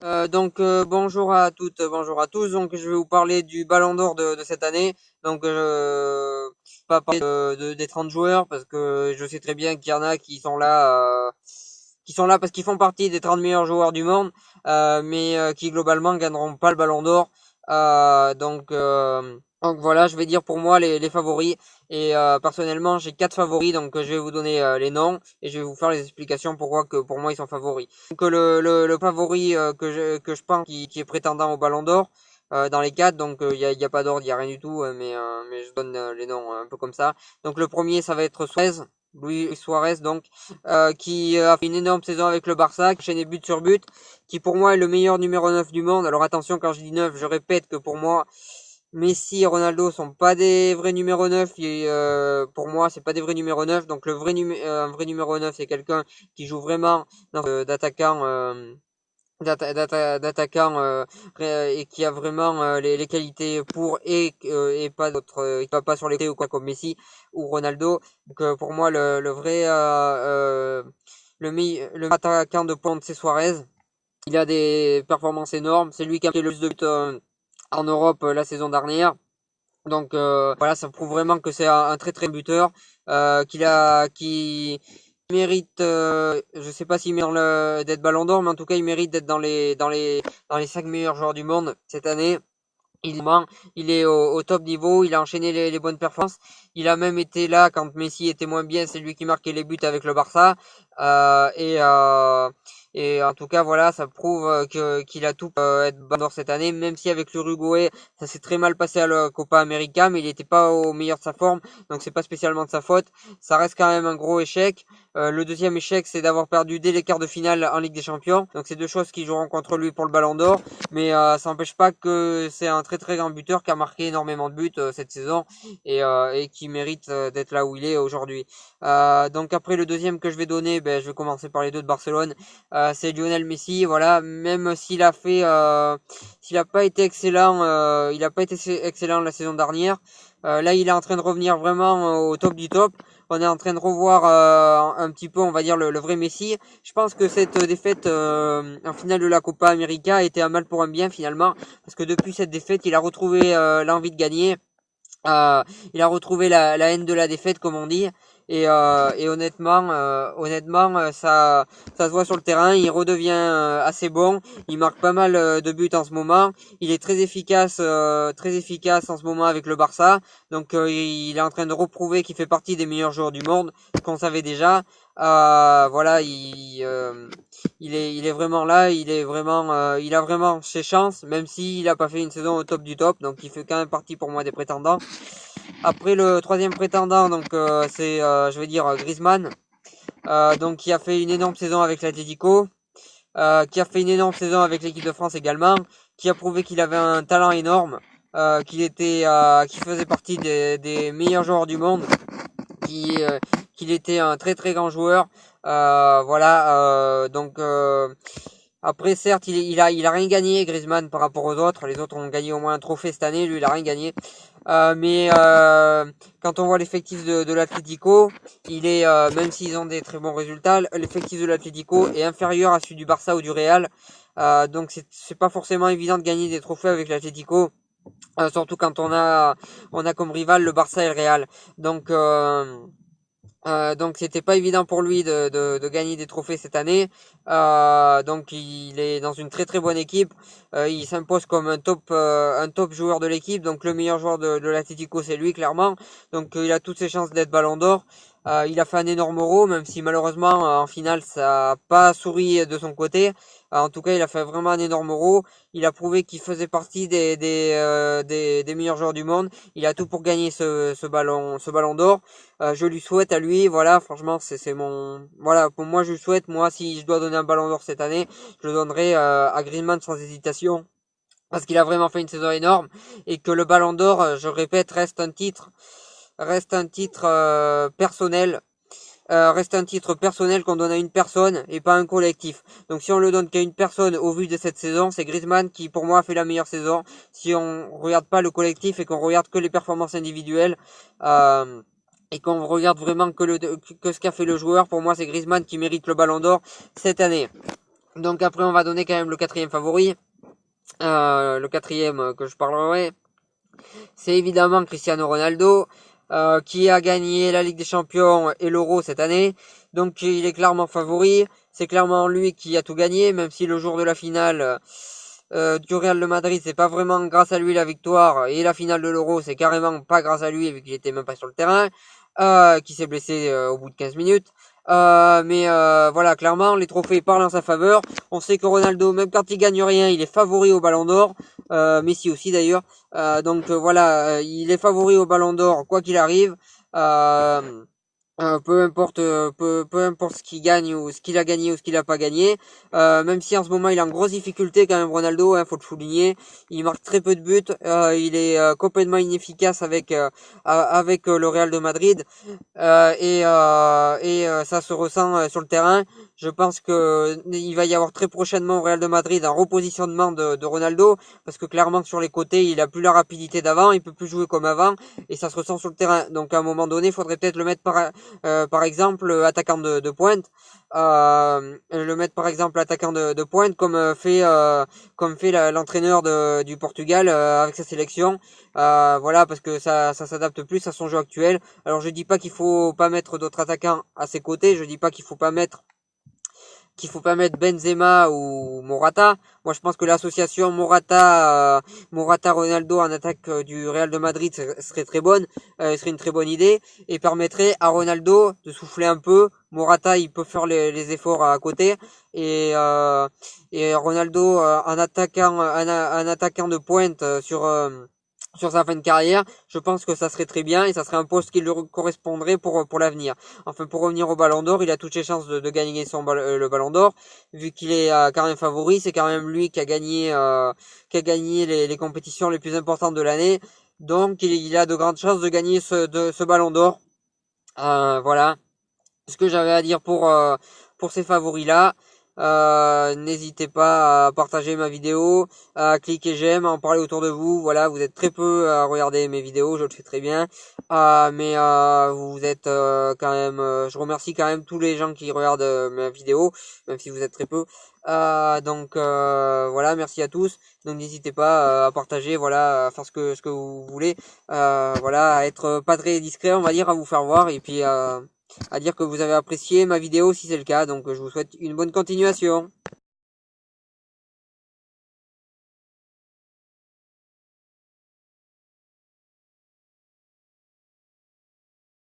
Bonjour à toutes, bonjour à tous. Donc je vais vous parler du Ballon d'Or de cette année. Donc pas parler des 30 joueurs parce que je sais très bien qu'il y en a qui sont là parce qu'ils font partie des 30 meilleurs joueurs du monde, mais qui globalement gagneront pas le Ballon d'Or. Donc voilà, je vais dire pour moi les favoris. Et personnellement, j'ai quatre favoris, donc je vais vous donner les noms et je vais vous faire les explications pourquoi que pour moi ils sont favoris. Donc le favori que je pense qui est prétendant au Ballon d'Or dans les quatre, donc y a pas d'ordre, il y a rien du tout, mais je donne les noms un peu comme ça. Donc le premier ça va être Suarez, Luis Suarez, donc qui a fait une énorme saison avec le Barça, qui enchaînait but sur but, qui pour moi est le meilleur numéro 9 du monde. Alors attention, quand je dis 9, je répète que pour moi Messi et Ronaldo sont pas des vrais numéro 9 et pour moi c'est pas des vrais numéro 9. Donc un vrai numéro 9 c'est quelqu'un qui joue vraiment d'attaquant et qui a vraiment les qualités pour et pas d'autres qui va pas sur les côtés ou quoi comme Messi ou Ronaldo. Donc pour moi le vrai le attaquant de pointe c'est Suarez. Il a des performances énormes, c'est lui qui a marqué le plus de buts en Europe la saison dernière. Donc voilà, ça prouve vraiment que c'est un très très buteur, qui mérite, je sais pas s'il mérite d'être Ballon d'Or, mais en tout cas il mérite d'être dans les 5 meilleurs joueurs du monde cette année. Il est au top niveau, il a enchaîné les bonnes performances. Il a même été là quand Messi était moins bien, c'est lui qui marquait les buts avec le Barça. Euh, et, euh, et en tout cas, voilà, ça prouve qu'il a tout pour être Ballon d'Or cette année, même si avec l'Uruguay, ça s'est très mal passé à la Copa América, mais il n'était pas au meilleur de sa forme, donc c'est pas spécialement de sa faute. Ça reste quand même un gros échec. Le deuxième échec, c'est d'avoir perdu dès les quarts de finale en Ligue des Champions. Donc c'est deux choses qui joueront contre lui pour le Ballon d'Or. Mais ça n'empêche pas que c'est un très très grand buteur qui a marqué énormément de buts cette saison et qui mérite d'être là où il est aujourd'hui. Donc après le deuxième que je vais donner, ben, je vais commencer par les deux de Barcelone. C'est Lionel Messi. Voilà, même s'il a pas été excellent, il a pas été excellent la saison dernière. Là, il est en train de revenir vraiment au top du top. On est en train de revoir un petit peu, on va dire, le vrai Messi. Je pense que cette défaite en finale de la Copa América a été un mal pour un bien finalement, parce que depuis cette défaite, il a retrouvé l'envie de gagner. Euh, il a retrouvé la haine de la défaite, comme on dit. Et honnêtement, ça se voit sur le terrain. Il redevient assez bon. Il marque pas mal de buts en ce moment. Il est très efficace en ce moment avec le Barça. Donc il est en train de reprouver qu'il fait partie des meilleurs joueurs du monde, ce qu'on savait déjà. Voilà, il est vraiment là. Il a vraiment ses chances, même s'il a pas fait une saison au top du top. Donc il fait quand même partie pour moi des prétendants. Après le troisième prétendant, donc c'est, je vais dire, Griezmann, donc qui a fait une énorme saison avec l'Atlético, qui a fait une énorme saison avec l'équipe de France également, qui a prouvé qu'il avait un talent énorme, qu'il faisait partie des meilleurs joueurs du monde, qui, euh, qu'il était un très très grand joueur. Voilà, après, certes, il a rien gagné, Griezmann, par rapport aux autres. Les autres ont gagné au moins un trophée cette année. Lui, il a rien gagné. Mais quand on voit l'effectif de l'Atlético, même s'ils ont des très bons résultats, l'effectif de l'Atlético est inférieur à celui du Barça ou du Real. Donc c'est pas forcément évident de gagner des trophées avec l'Atlético, surtout quand on a comme rival le Barça et le Real. Donc donc c'était pas évident pour lui de gagner des trophées cette année. Donc il est dans une très très bonne équipe. Il s'impose comme un top joueur de l'équipe. Donc le meilleur joueur de l'Atlético c'est lui clairement. Donc il a toutes ses chances d'être Ballon d'Or. Il a fait un énorme Euro, même si malheureusement en finale ça a pas souri de son côté. En tout cas il a fait vraiment un énorme Euro. Il a prouvé qu'il faisait partie des meilleurs joueurs du monde. Il a tout pour gagner ce ballon d'or. Je lui souhaite à lui, voilà, franchement, voilà, pour moi, je lui souhaite, moi, si je dois donner un ballon d'or cette année, je le donnerai à Griezmann sans hésitation, parce qu'il a vraiment fait une saison énorme, et que le ballon d'or, je répète, reste un titre personnel, reste un titre personnel qu'on donne à une personne et pas à un collectif. Donc si on le donne qu'à une personne au vu de cette saison, c'est Griezmann qui pour moi a fait la meilleure saison. Si on regarde pas le collectif et qu'on regarde que les performances individuelles, euh, et qu'on regarde vraiment que ce qu'a fait le joueur, pour moi c'est Griezmann qui mérite le ballon d'or cette année. Donc après, on va donner quand même le quatrième favori. Le quatrième que je parlerai, c'est évidemment Cristiano Ronaldo, qui a gagné la Ligue des Champions et l'Euro cette année. Donc il est clairement favori. C'est clairement lui qui a tout gagné, même si le jour de la finale du Real de Madrid, c'est pas vraiment grâce à lui la victoire, et la finale de l'Euro, c'est carrément pas grâce à lui, vu qu'il était même pas sur le terrain, qui s'est blessé au bout de 15 minutes. Voilà, clairement, les trophées parlent en sa faveur. On sait que Ronaldo, même quand il gagne rien, il est favori au Ballon d'Or. Messi aussi d'ailleurs. Voilà, il est favori au Ballon d'Or quoi qu'il arrive. Euh, peu importe ce qu'il gagne ou ce qu'il a gagné ou ce qu'il a pas gagné. Même si en ce moment il est en grosse difficulté quand même Ronaldo, faut le souligner. Il marque très peu de buts. Il est complètement inefficace avec le Real de Madrid. Ça se ressent sur le terrain. Je pense que il va y avoir très prochainement au Real de Madrid un repositionnement de Ronaldo, parce que clairement sur les côtés il a plus la rapidité d'avant, il peut plus jouer comme avant, et ça se ressent sur le terrain. Donc à un moment donné, il faudrait peut-être le mettre par exemple attaquant de pointe, le mettre par exemple attaquant de pointe comme fait l'entraîneur du Portugal avec sa sélection. Voilà, parce que ça s'adapte plus à son jeu actuel. Alors je dis pas qu'il faut pas mettre d'autres attaquants à ses côtés, je dis pas qu'il faut pas mettre Benzema ou Morata. Moi, je pense que l'association Morata-Ronaldo en attaque du Real de Madrid serait très bonne, serait une très bonne idée, et permettrait à Ronaldo de souffler un peu. Morata, il peut faire les efforts à côté, et Ronaldo un attaquant de pointe sur sa fin de carrière, je pense que ça serait très bien, et ça serait un poste qui lui correspondrait pour l'avenir. Enfin, pour revenir au Ballon d'Or, il a toutes les chances de gagner le Ballon d'Or, vu qu'il est quand même favori. C'est quand même lui qui a gagné les compétitions les plus importantes de l'année. Donc, il a de grandes chances de gagner ce Ballon d'Or. Voilà ce que j'avais à dire pour ces favoris-là. N'hésitez pas à partager ma vidéo, à cliquer j'aime, à en parler autour de vous. Voilà, vous êtes très peu à regarder mes vidéos, je le fais très bien. Vous êtes quand même... je remercie quand même tous les gens qui regardent mes vidéos, même si vous êtes très peu. Voilà, merci à tous. Donc n'hésitez pas à partager, voilà, à faire ce que vous voulez. Voilà, à être pas très discret, on va dire, à vous faire voir, et puis à dire que vous avez apprécié ma vidéo si c'est le cas. Donc je vous souhaite une bonne continuation.